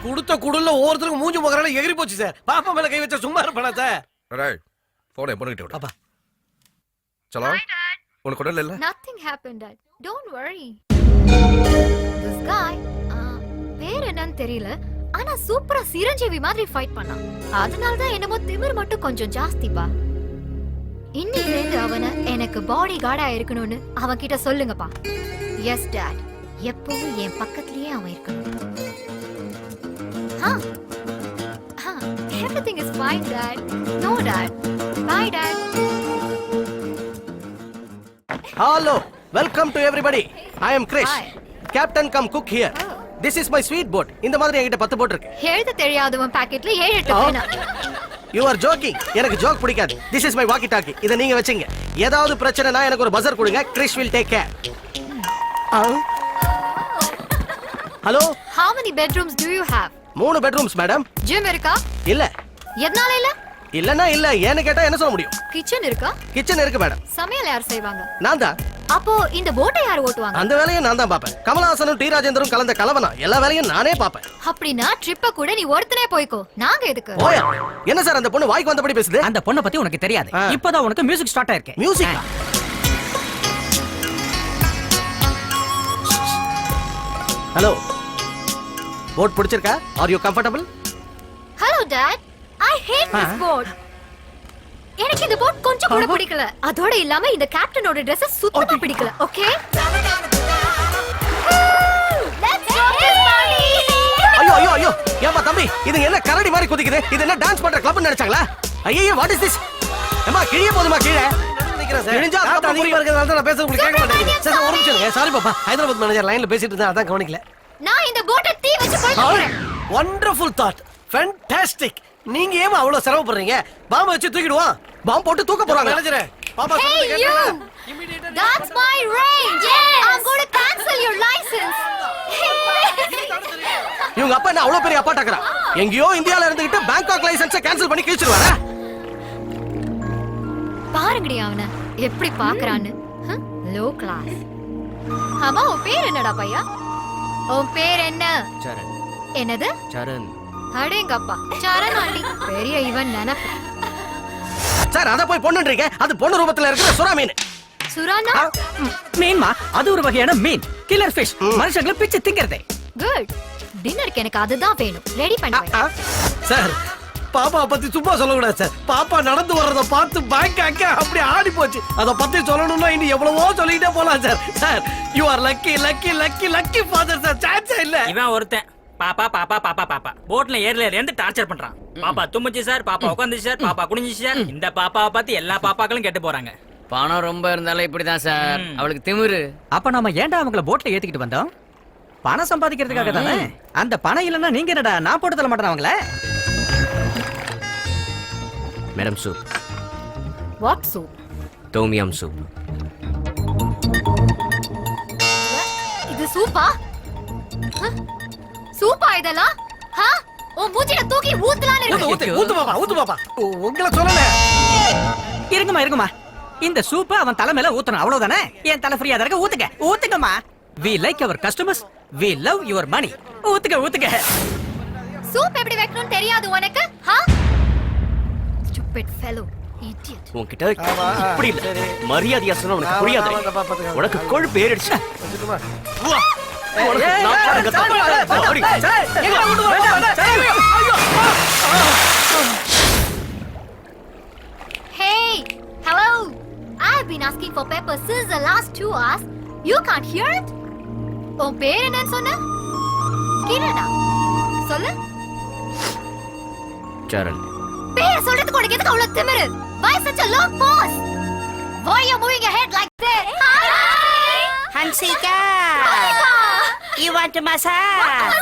குடுத்த குடுல ஒவ்வொருத்தருக்கும் மூஞ்சி முகரால எகிரி போச்சு சார். பாப்பா மேல கை வச்சா சும்மா இருப்பானா சார்? ரைட். போனை பொண்ணுகிட்ட விடு. பாப்பா. சலோ. உனக்கு குடல் இல்ல? Nothing happened, Dad. Don't worry. This guy, பேர் என்னன்னு தெரியல. ஆனா சூப்பரா சிரஞ்சீவி மாதிரி ஃபைட் பண்ணான். அதனால தான் என்னமோ திமிர் மட்டும் கொஞ்சம் ஜாஸ்திப்பா. இன்னில இருந்து அவனை எனக்கு பாடி கார்டா இருக்கணும்னு அவன் கிட்ட சொல்லுங்கப்பா. Yes, Dad. எப்பவும் என் பக்கத்துலயே அவன் இருக்கணும். Everything is fine, Dad. No, Dad. Bye, Dad. Hello. Welcome to everybody. I am Krish. Hi. Captain come cook here. This is my sweet boat. இந்த மாதிரி என்கிட்ட 10 போட் இருக்கு. எழுத தெரியாதவன் பாக்கெட்ல 7-8 பேனா. You are joking. எனக்கு ஜோக் பிடிக்காது. This is my walkie talkie. இத நீங்க வெச்சீங்க. ஏதாவது பிரச்சனைனா எனக்கு ஒரு பஸர் கொடுங்க. Krish will take care. Hello? How many bedrooms do you have? 3 bedrooms, madam. Gym இருக்கா? இல்ல. எதனால இல்ல? இல்லனா இல்ல. ஏன்னு கேட்டா என்ன சொல்ல முடியும்? கிச்சன் இருக்கா? கிச்சன் இருக்கு மேடம். சமையல் யார் செய்வாங்க? நான் தான். அப்போ இந்த போட்டை யார் ஓட்டுவாங்க? அந்த வேலையை நான் தான் பாப்பேன். கமலஹாசனும் டி ராஜேந்தரும் கலந்த கலவனா எல்லா வேலையும் நானே பாப்பேன். அப்படினா ட்ரிப்ப கூட நீ ஒருத்தனே போய்க்கோ. நாங்க எதுக்கு? ஓயா. என்ன சார் அந்த பொண்ணு வாய்க்கு வந்தபடி பேசுது? அந்த பொண்ணை பத்தி உனக்கு தெரியாது. இப்போதான் உனக்கு மியூசிக் ஸ்டார்ட் ஆயிருக்கு. மியூசிக்கா? ஹலோ. போட் பிடிச்சிருக்கா? Are you comfortable? Hello dad. I hate this boat. எனக்கு இந்த போட் கொஞ்சம் கூட பிடிக்கல. அதோட இல்லாம இந்த கேப்டனோட Dress சுத்தமா பிடிக்கல. Okay? Let's go this party. ஐயோ ஐயோ ஐயோ. ஏமா தம்பி, இது என்ன கரடி மாதிரி குதிக்குது? இது என்ன டான்ஸ் பண்ற கிளப்னு நினைச்சாங்களா? ஐயோ வாட் இஸ் திஸ்? அம்மா கீழே போதுமா கீழே? நிக்கிறேன் சார். கிழிஞ்சா அப்ப அதிகமா இருக்கறதால நான் பேசுறது உங்களுக்கு கேட்க மாட்டேங்குது. சார் ஒரு நிமிஷம் இருங்க. சாரி பாப்பா. ஹைதராபாத் மேனேஜர் லைன்ல பேசிட்டு இருந்தா அதான் கவனிக்கல. நான் இந்த போட்டை தீ வச்சு கொளுத்துறேன். Wonderful thought. ஃபேண்டாஸ்டிக். நீங்க ஏன் அவ்வளவு சிரமப்படுறீங்க? பாம்பை வச்சு தூக்கிடுவோம். பாம்பு போட்டு தூக்க போறாங்க. மேனேஜரே பாப்பா சொல்றது கேட்டா இமிடியேட்டா That's my range. I'm going to cancel your license. இவங்க அப்பா என்ன அவ்வளவு பெரிய அப்பா டக்கறா? எங்கயோ இந்தியால இருந்துகிட்டு பேங்காக் லைசென்ஸை கேன்சல் பண்ணி கிழிச்சிடுவாரா? பாருங்கடி அவனை எப்படி பாக்குறான்னு. Low class. அம்மா உன் பேர் என்னடா பையா? உன் பேர் என்ன? சரண். என்னது? சரண். அடேங்கப்பா. சரண் ஆண்டி. பெரிய இவன் நினைப்பு. சார் அத போய் பொண்ணுன்றீங்க. அது பொண்ணு ரூபத்துல இருக்கிற சுறா மீன். சுறானா? மீன்மா, அது ஒரு வகையான மீன். Killer fish. மனுஷங்களை பிச்சு திங்கறதே. குட். டின்னருக்கு எனக்கு அதுதான் வேணும். ரெடி பண்ணு. சார் பாப்பா பத்தி சும்மா சொல்லக்கூடாது சார். பாப்பா நடந்து வர்றத பார்த்து பேங்காக் அப்படி ஆடி போச்சு. அத பத்தி சொல்லணும்னா இன்னும் எவ்வளவோ சொல்லிட்டே போலாம் sir. Sir you are lucky lucky lucky lucky father sir. Chance இல்ல. இவன் ஒருத்தன் பாப்பா பாப்பா பாப்பா பாப்பா போட்ல ஏர்ல இருந்து டார்ச்சர் பண்றான். பாப்பா தும்முச்சு சார், பாப்பா உட்காந்துச்சு சார், பாப்பா குனிஞ்சிச்சு சார். இந்த பாப்பாவை பார்த்து எல்லா பாப்பாக்களும் கெட்டு போறாங்க. பணம் ரொம்ப இருந்தாலும் இப்படிதான் சார். அவளுக்கு திமிரு. அப்ப நாம ஏன்டா அவங்கள போட்ல ஏத்திக்கிட்டு வந்தோம்? பணம் சம்பாதிக்கிறதுக்காக தானே. அந்த பணம் இல்லன்னா நீங்க என்னடா நான் போட்டு தர மாட்டேன் அவங்கள. Madam soup. What soup? Tom yum soup. இது சூப்பா? சூப்பா இதெல்லாம்? ஓ மூஞ்சில தூக்கி ஊத்தலாம்னு இருக்கு. ஊத்து பாப்பா ஊத்து பாப்பா. உங்களை சொல்லல. இருங்கம்மா. இந்த சூப் அவன் தலை மேல ஊத்தணும் அவ்வளவுதானே. என் தலை ஃப்ரீயா இருக்க ஊத்துங்க. ஊத்துங்கம்மா. We like our customers. We love your money. ஊத்துங்க. சூப் எப்படி வைக்கணும்னு தெரியாது உனக்கு? Stupid fellow. Idiot. உன்கிட்ட இப்படி இல்ல. மரியாதையா சொன்னா உனக்கு புரியாது. உனக்கு கொழுப்பு ஏறிடுச்சு. Hey, hello. I've been asking for pepper since the last 2 hours. You can't hear it? உன் பேர் என்னன்னு சொன்ன? கிரணா. சொல்லு. சரண். பேர் சொல்றதுக்கு உனக்கு எதுக்கு அவ்வளவு திமிரு? Why such a long pause? Why you moving your head like that? Hansika. You want to massage?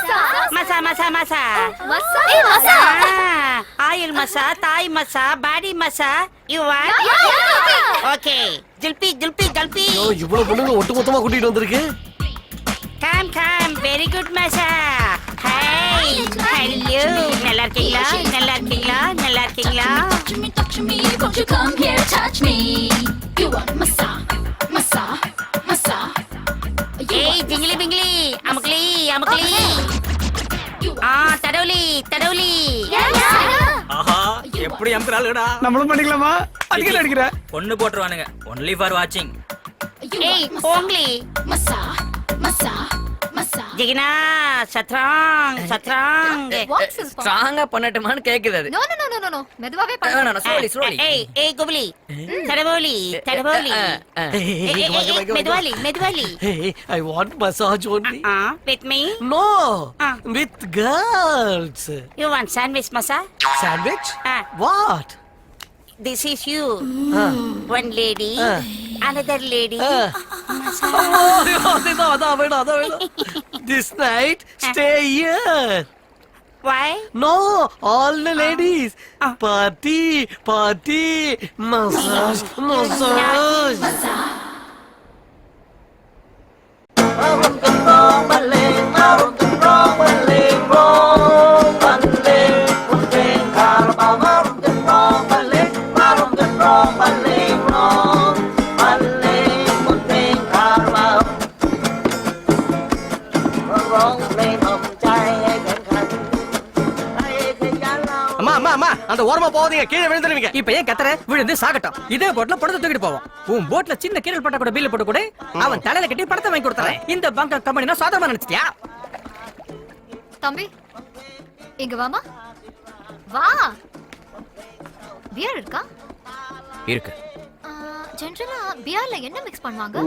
Masa. Masa? Oil massage, Thai massage, body massage. You want? Yeah. Okay. Julpi. ஐயோ இவ்வளவு பொண்ணுங்க ஒட்டுமொத்தமா கூட்டிட்டு வந்திருக்கு. Come. Very good massage. Hey. Hello. நல்லா இருக்கீங்களா? Touch me, won't you come here, touch me? You want massage. Hey, jingly, amakli. You தடவுலி தடவுலி ஆஹா எப்படி அம்புறாளுடா நம்மளும் பண்ணிக்கலாமா அதிகம் அடிக்கிற பொண்ணு போட்டுருவானுங்க ஒன்லி ஃபார் வாட்சிங் ஏய் ஓங்லி Massa, massa, massa. ஜிகினா சத்ராங் சத்ராங் What's this for? ஸ்ட்ராங்கா பண்ணட்டுமான்னு கேக்குது அது No, no, no, no, no, no. மெதுவாவே பண்ணு. slowly. ஏய் குபலி தடவுலி தடவுலி மெதுவாலி மெதுவாலி Hey, I want massage only. with me No, Ah. with girls. you want sandwich masa Sandwich? Ah. What? this is you one lady another lady அதான் வேணும். This night, stay here. why No, all the ladies. Party, massage. அம்மா அந்த ஓரமா போகாதீங்க, கீழே விழுந்துருவீங்க. இப்ப ஏன் கத்துற விழுந்து சாகட்டும் இதே போட்ல படத்தை தூக்கிட்டு போவோம் உன் போட்ல சின்ன கீழல் பட்ட கூட பில்ல போட்டு கூட அவன் தலையில கட்டி படத்தை வாங்கி கொடுத்துறேன் இந்த பங்க கம்பெனினா சாதாரணமா நினைச்சிட்டியா தம்பி இங்க வாமா வா பியர் இருக்கா இருக்கு. ஜென்ரலா பியர்ல என்ன மிக்ஸ் பண்ணுவாங்க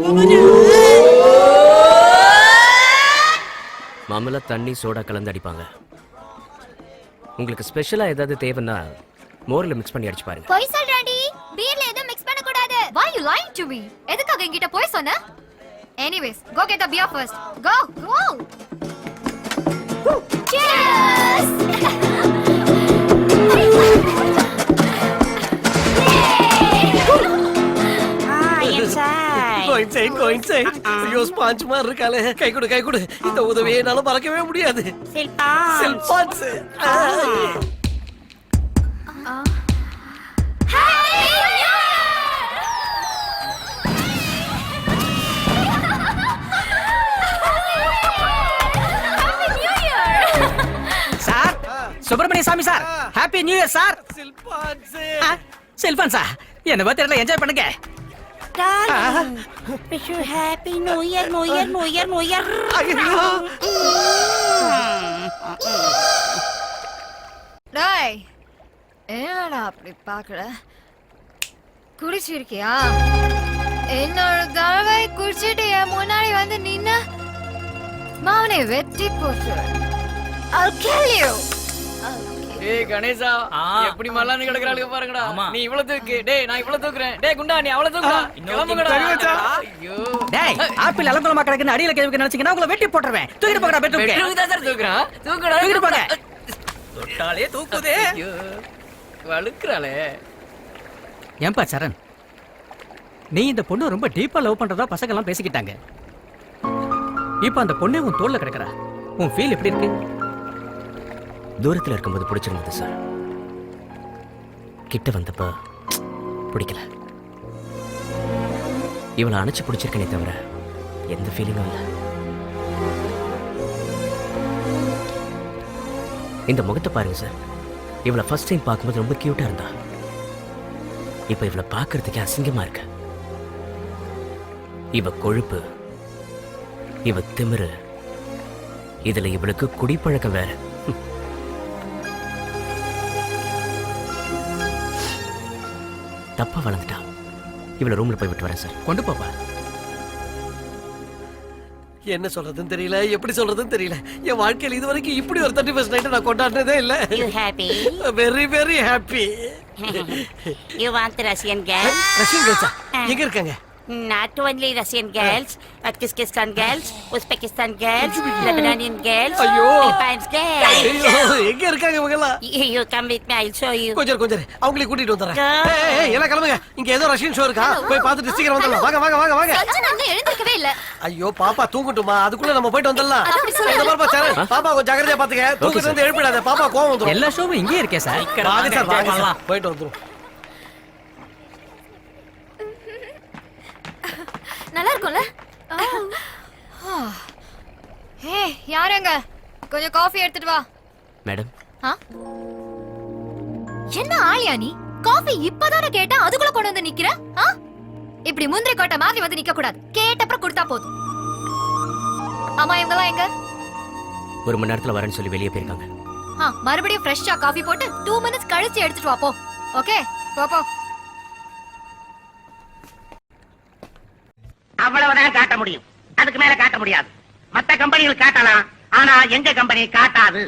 மாமலா தண்ணி சோடா கலந்து அடிப்பாங்க. உங்களுக்கு ஸ்பெஷலா ஏதாவது தேவைன்னா மோர்ல மிக்ஸ் பண்ணி அடிச்சு பாருங்க. போய் சொல்றாடி பியர்ல எதுவும் மிக்ஸ் பண்ண கூடாது why you lying to me எதுக்காக என்கிட்ட போய் சொன்ன anyways go get the beer first go cheers inside Go inside. ஐயோ ஸ்பாஞ்ச் மாதிரி இருக்காளே. கை கொடு. இந்த உதவியை என்னால மறக்கவே முடியாது. செல்பான்ஸ். Sir Subramaniya Swamy sir happy new year sir cellphones. Cellphone sir என்ன பர்த்டேல என்ஜாய் பண்ணுங்க darling wish you happy new year டேய் என்னடா அப்படி பாக்குற குடிச்சிருக்கியா என்னோட தடவை குடிச்சிட்டு என் முன்னாடி வந்து நின்ன மாவனை வெட்டி போட்டு I'll kill you ஏய் கணேசா எப்படி மல்லான்னு கிடக்குறாளுங்க பாருங்கடா நீ இவ்வளவு தூக்கு டேய் நான் இவ்வளவு தூக்குறேன் டேய் குண்டா நீ அவ்வளவு தூக்குடா கிளம்புங்கடா ஐயோ டேய் ஆப்பிள் அலங்கோலமா கிடக்குன்னு அடியில கேவுக்கு நினைச்சீங்கன்னா உங்களை வெட்டி போட்டுறேன் தூக்கிட்டு போங்கடா பெட்ரூம்க்கு தான் சார் தூக்குறான் தூக்கிட்டு போங்க தொட்டாலே தூக்குதே ஐயோ வழுக்குறாளே ஏன்பா சரண் நீ இந்த பொண்ணு ரொம்ப டீப்பா லவ் பண்றதா பசங்க எல்லாம் பேசிக்கிட்டாங்க இப்ப அந்த பொண்ணே உன் தோல்ல கிடக்குறா உன் ஃபீல் எப்படி இருக்கு தூரத்துல இருக்கும்போது பிடிச்சிருந்தது சார். கிட்ட வந்தப்ப பிடிக்கல. இவளை அணைச்சு பிடிச்சிருக்கனே தவிர எந்த ஃபீலிங்கும் இல்லை. இந்த முகத்தை பாருங்க சார். இவளை ஃபர்ஸ்ட் டைம் பார்க்கும்போது ரொம்ப கியூட்டா இருந்தா. இப்ப இவளை பார்க்கறதுக்கு அசிங்கமா இருக்கு. இவ கொழுப்பு, இவ திமிரு, இதுல இவளுக்கு குடிப்பழக்கம் வேற. தப்பா வளர்ந்துட்டா. இவளை ரூம்ல போய் விட்டு வரேன் சார். கொண்டு போப்பா என்ன சொல்றதுன்னு தெரியல, எப்படி சொல்றதுன்னு தெரியல. என் வாழ்க்கையில இது வரைக்கும் இப்படி ஒரு 31st நைட் நான் கொண்டாடினதே இல்ல. you happy very happy. you want Russian girl Russian கேர்ள்ஸா எங்க இருக்காங்க? not only Russian girls but Kyrgyzstan girls Uzbekistan girls Lebanonian girls ஐயோ. Philippines girls ஐயோ எங்க இருக்காங்க இவங்க எல்லாம்? you come with me I'll show you கொஞ்சம் அவங்களை கூட்டிட்டு வந்துறேன். Go. ஏய் எல்லாம் கிளம்புங்க. இங்க ஏதோ ரஷ்யன் ஷோ இருக்கா, போய் பார்த்துட்டு சீக்கிரம் வந்துடலாம். வாங்க. சஞ்சனா இன்னும் எழுந்திருக்கவே இல்ல ஐயோ பாப்பா தூங்கட்டுமா, அதுக்குள்ள நம்ம போயிட்டு வந்துடலாம். அது அப்படி சொல்லு. இந்த பாப்பா சரண், பாப்பா கொஞ்சம் ஜாக்கிரதையா பாத்துக்க. தூக்கிட்டு வந்து எழுப்பிடாத, பாப்பா கோவம் வந்துரும். எல்லா ஷோவும் இங்கேயே இருக்கே சார் வாங்க சார் போயிட்டு வந்துரும். நல்லா இருக்கும்ல ஹே யாரங்க கொஞ்சம் காஃபி எடுத்துட்டு வா மேடம் ஆ? என்ன ஆளியா நீ? காஃபி இப்பதானே கேட்டா அதுக்குள்ள கொண்டு வந்து நிக்கிற? ஆ? இப்படி முந்திரி கோட்டை மாதிரி வந்து நிக்க கூடாது. கேட்டப்புறம் கொடுத்தா போதும். ஆமா, இவங்கலாம் எங்க? 1 மணி நேரத்துல வரேன்னு சொல்லி வெளியே போயிருக்காங்க. மறுபடியும் ஃப்ரெஷ்ஷா காஃபி போட்டு 2 மினிட்ஸ் கழிச்சு எடுத்துட்டு வா போ. ஓகே, போ போ. அவ்வளவுதான் காட்ட முடியும், அதுக்கு மேல காட்ட முடியாது. மத்த கம்பெனிகள் காட்டலாம், ஆனா எங்க கம்பெனி காட்டாது.